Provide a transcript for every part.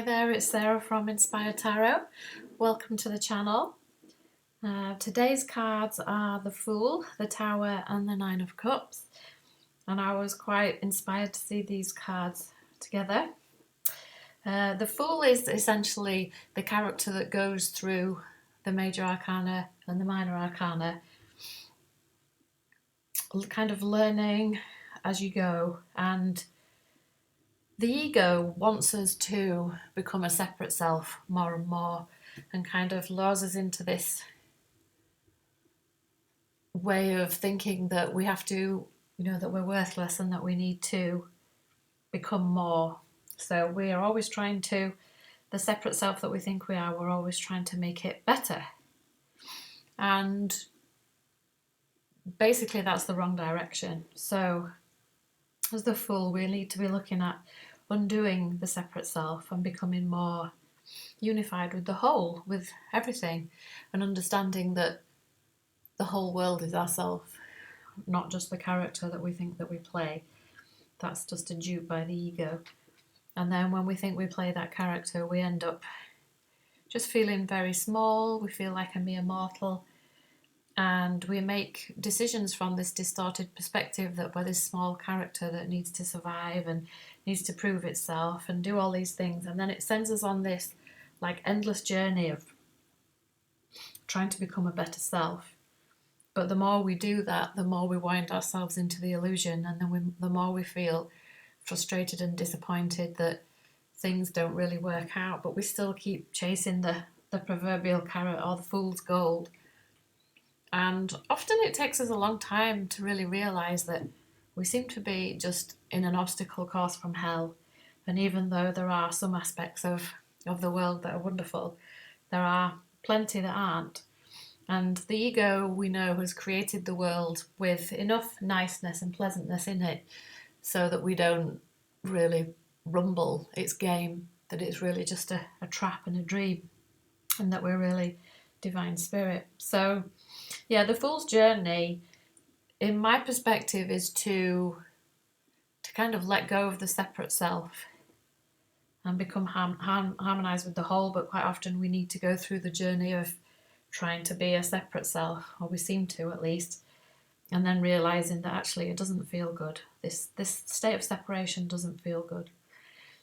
there, it's Sarah from Inspire Tarot. Welcome to the channel. Today's cards are the Fool, the Tower and the Nine of Cups. And I was quite inspired to see these cards together. The Fool is essentially the character that goes through the major arcana and the minor arcana, kind of learning as you go, and the ego wants us to become a separate self more and more, and kind of lures us into this way of thinking that we have to, that we're worthless and that we need to become more. So we are always trying to, the separate self that we think we are, we're always trying to make it better. And basically that's the wrong direction. So as the Fool, we need to be looking at undoing the separate self and becoming more unified with the whole, with everything, and understanding that the whole world is ourself, not just the character that we think that we play. That's just a dupe by the ego. And then when we think we play that character, we end up just feeling very small. We feel like a mere mortal. And we make decisions from this distorted perspective that we're this small character that needs to survive and needs to prove itself and do all these things. And then it sends us on this like endless journey of trying to become a better self. But the more we do that, the more we wind ourselves into the illusion, and then the more we feel frustrated and disappointed that things don't really work out, but we still keep chasing the proverbial carrot or the fool's gold. And often it takes us a long time to really realise that we seem to be just in an obstacle course from hell. And even though there are some aspects of the world that are wonderful, there are plenty that aren't. And the ego, we know, has created the world with enough niceness and pleasantness in it so that we don't really rumble its game, that it's really just a trap and a dream, and that we're really divine spirit. So yeah, the Fool's journey, in my perspective, is to kind of let go of the separate self and become harmonized with the whole. But quite often we need to go through the journey of trying to be a separate self, or we seem to at least, and then realizing that actually it doesn't feel good. This state of separation doesn't feel good.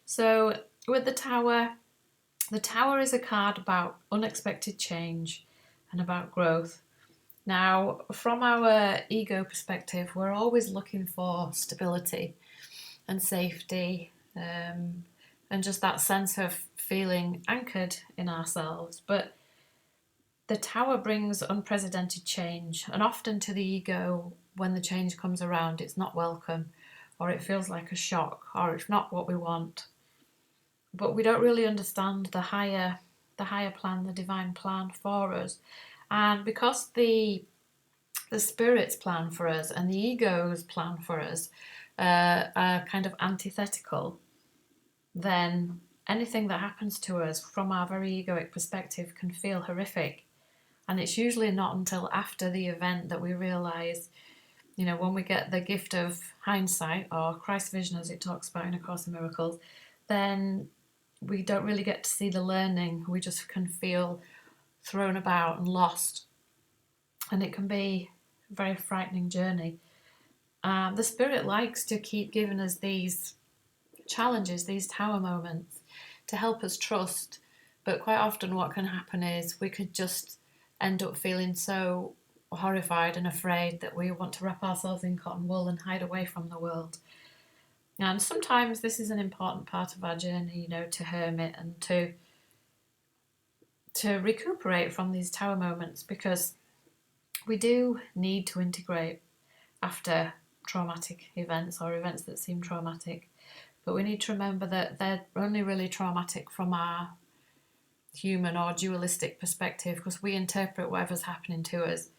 So with the Tower is a card about unexpected change and about growth. Now, from our ego perspective, we're always looking for stability and safety, and just that sense of feeling anchored in ourselves. But the Tower brings unprecedented change, and often to the ego, when the change comes around, it's not welcome, or it feels like a shock, or it's not what we want. But we don't really understand the higher plan, the divine plan for us. And because the spirit's plan for us and the ego's plan for us are kind of antithetical, then anything that happens to us from our very egoic perspective can feel horrific. And it's usually not until after the event that we realise, when we get the gift of hindsight, or Christ's vision as it talks about in A Course in Miracles, then we don't really get to see the learning. We just can feel thrown about and lost. And it can be a very frightening journey. The Spirit likes to keep giving us these challenges, these Tower moments, to help us trust. But quite often what can happen is we could just end up feeling so horrified and afraid that we want to wrap ourselves in cotton wool and hide away from the world. And sometimes this is an important part of our journey, to hermit and to recuperate from these Tower moments, because we do need to integrate after traumatic events or events that seem traumatic. But we need to remember that they're only really traumatic from our human or dualistic perspective, because we interpret whatever's happening to us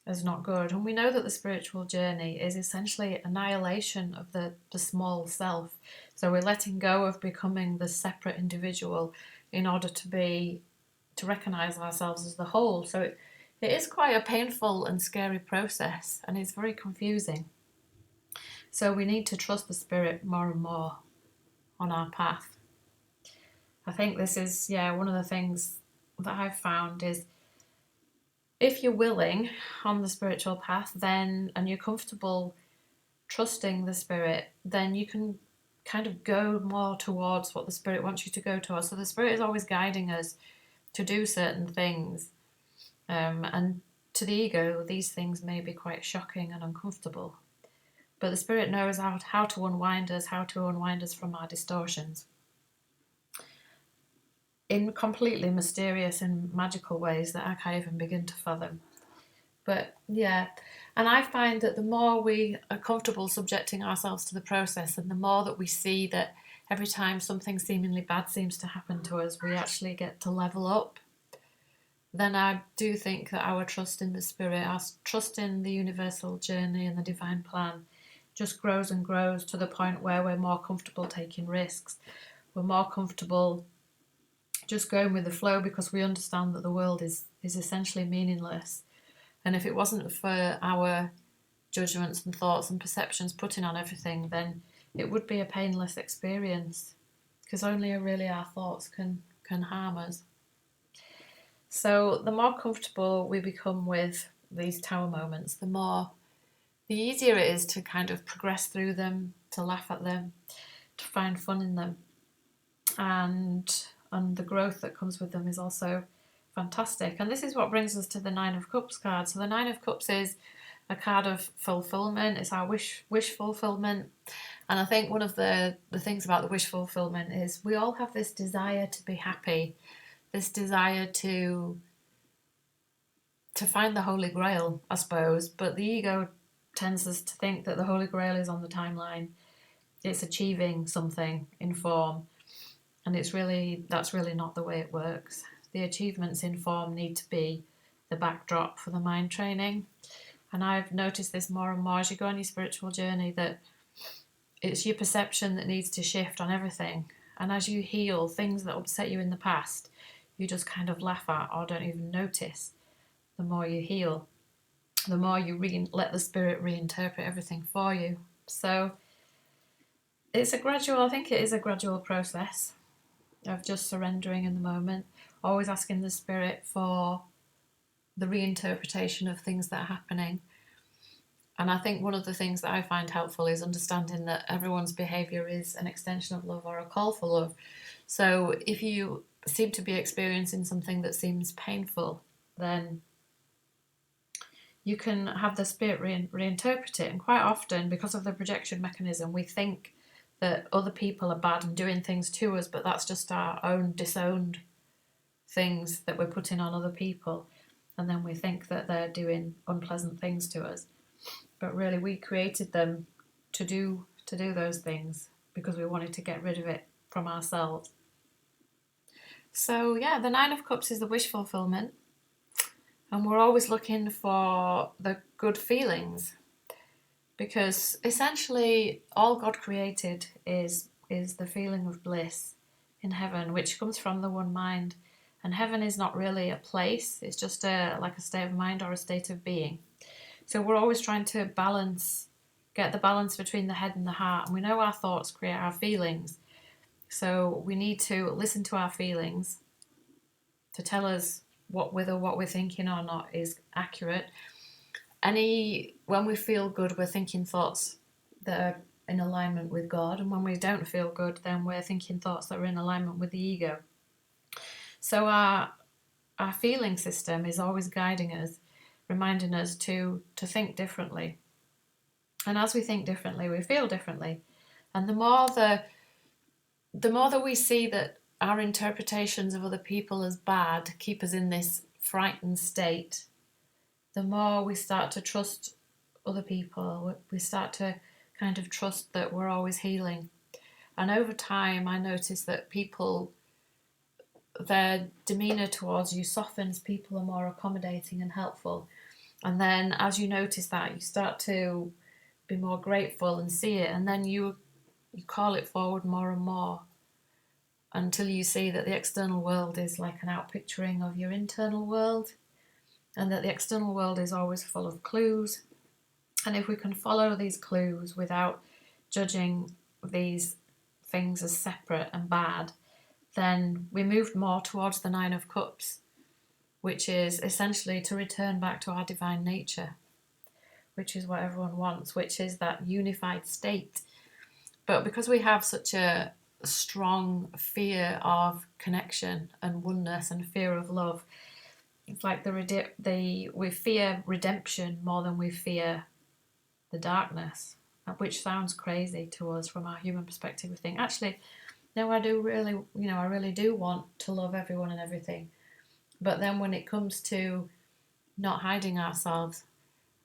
as not good. And we know that the spiritual journey is essentially annihilation of the small self. So we're letting go of becoming the separate individual in order to recognize ourselves as the whole. So it is quite a painful and scary process, and it's very confusing. So we need to trust the Spirit more and more on our path. I think this is, one of the things that I've found is if you're willing on the spiritual path, then, and you're comfortable trusting the spirit, then you can kind of go more towards what the spirit wants you to go towards. So the spirit is always guiding us to do certain things. And to the ego, these things may be quite shocking and uncomfortable. But the spirit knows how to unwind us from our distortions in completely mysterious and magical ways that I can't even begin to fathom. But yeah, and I find that the more we are comfortable subjecting ourselves to the process, and the more that we see that every time something seemingly bad seems to happen to us, we actually get to level up, then I do think that our trust in the spirit, our trust in the universal journey and the divine plan just grows and grows to the point where we're more comfortable taking risks. We're more comfortable just going with the flow because we understand that the world is essentially meaningless. And if it wasn't for our judgments and thoughts and perceptions putting on everything, then it would be a painless experience, because only really our thoughts can harm us. So the more comfortable we become with these tower moments, the easier it is to kind of progress through them, to laugh at them, to find fun in them. And the growth that comes with them is also fantastic. And this is what brings us to the Nine of Cups card. So the Nine of Cups is a card of fulfillment. It's our wish fulfillment. And I think one of the things about the wish fulfillment is we all have this desire to be happy, this desire to find the Holy Grail, I suppose. But the ego tends us to think that the Holy Grail is on the timeline. It's achieving something in form. And that's really not the way it works. The achievements in form need to be the backdrop for the mind training. And I've noticed this more and more as you go on your spiritual journey, that it's your perception that needs to shift on everything. And as you heal things that upset you in the past, you just kind of laugh at or don't even notice. The more you heal, the more you let the spirit reinterpret everything for you. So I think it is a gradual process of just surrendering in the moment, always asking the spirit for the reinterpretation of things that are happening. And I think one of the things that I find helpful is understanding that everyone's behaviour is an extension of love or a call for love. So if you seem to be experiencing something that seems painful, then you can have the spirit reinterpret it. And quite often, because of the projection mechanism, we think that other people are bad and doing things to us, but that's just our own disowned things that we're putting on other people. And then we think that they're doing unpleasant things to us. But really, we created them to do those things because we wanted to get rid of it from ourselves. So yeah, the Nine of Cups is the wish fulfillment. And we're always looking for the good feelings, because essentially all God created is the feeling of bliss in heaven, which comes from the one mind. And heaven is not really a place, it's just like a state of mind or a state of being. So we're always trying to get the balance between the head and the heart. And we know our thoughts create our feelings. So we need to listen to our feelings to tell us whether what we're thinking or not is accurate. When we feel good, we're thinking thoughts that are in alignment with God, and when we don't feel good, then we're thinking thoughts that are in alignment with the ego. So our feeling system is always guiding us, reminding us to think differently. And as we think differently, we feel differently. And the more that we see that our interpretations of other people as bad keep us in this frightened state, the more we start to trust other people. We start to kind of trust that we're always healing. And over time, I notice that their demeanour towards you softens. People are more accommodating and helpful. And then as you notice that, you start to be more grateful and see it. And then you call it forward more and more until you see that the external world is like an outpicturing of your internal world, and that the external world is always full of clues. And if we can follow these clues without judging these things as separate and bad, then we moved more towards the Nine of Cups, which is essentially to return back to our divine nature, which is what everyone wants, which is that unified state. But because we have such a strong fear of connection and oneness and fear of love, it's like we fear redemption more than we fear the darkness, which sounds crazy to us from our human perspective. We think, actually, no, I really do want to love everyone and everything. But then when it comes to not hiding ourselves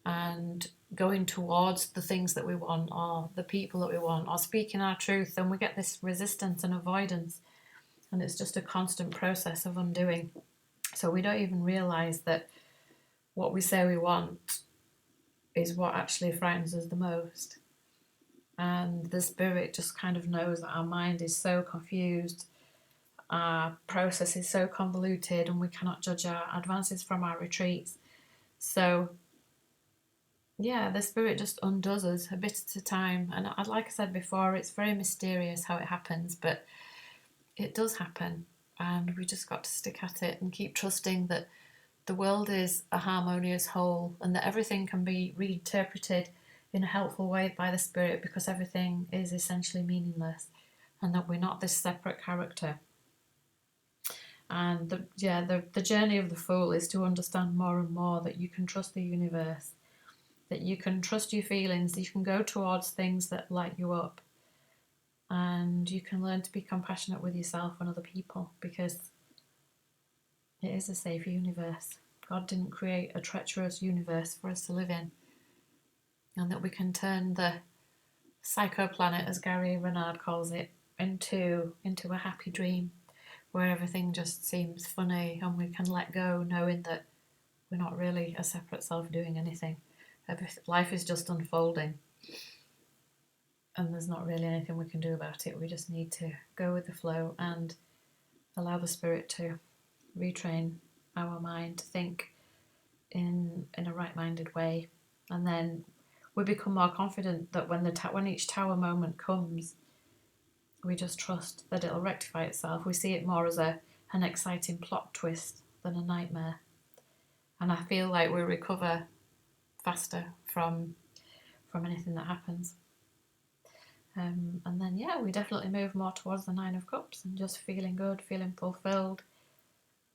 and going towards the things that we want or the people that we want or speaking our truth, then we get this resistance and avoidance. And it's just a constant process of undoing. So we don't even realise that what we say we want is what actually frightens us the most. And the spirit just kind of knows that our mind is so confused, our process is so convoluted, and we cannot judge our advances from our retreats. So yeah, the spirit just undoes us a bit at a time. And like I said before, it's very mysterious how it happens, but it does happen. And we just got to stick at it and keep trusting that the world is a harmonious whole and that everything can be reinterpreted in a helpful way by the spirit, because everything is essentially meaningless and that we're not this separate character. And the journey of the Fool is to understand more and more that you can trust the universe, that you can trust your feelings, you can go towards things that light you up, and you can learn to be compassionate with yourself and other people, because it is a safe universe. God didn't create a treacherous universe for us to live in, and that we can turn the psychoplanet, as Gary Renard calls it, into a happy dream where everything just seems funny and we can let go, knowing that we're not really a separate self doing anything. Life is just unfolding and there's not really anything we can do about it. We just need to go with the flow and allow the spirit to retrain our mind to think in a right-minded way, and then we become more confident that when each tower moment comes, we just trust that it'll rectify itself. We see it more as an exciting plot twist than a nightmare, and I feel like we recover faster from anything that happens. And then we definitely move more towards the Nine of Cups and just feeling good, feeling fulfilled,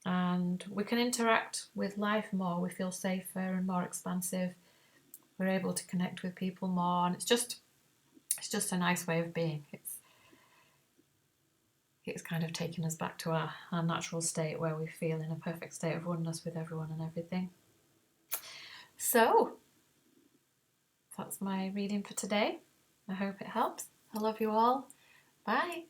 and we can interact with life more. We feel safer and more expansive. We're able to connect with people more, and it's just a nice way of being. It's kind of taking us back to our natural state where we feel in a perfect state of oneness with everyone and everything. So that's my reading for today. I hope it helps. I love you all. Bye.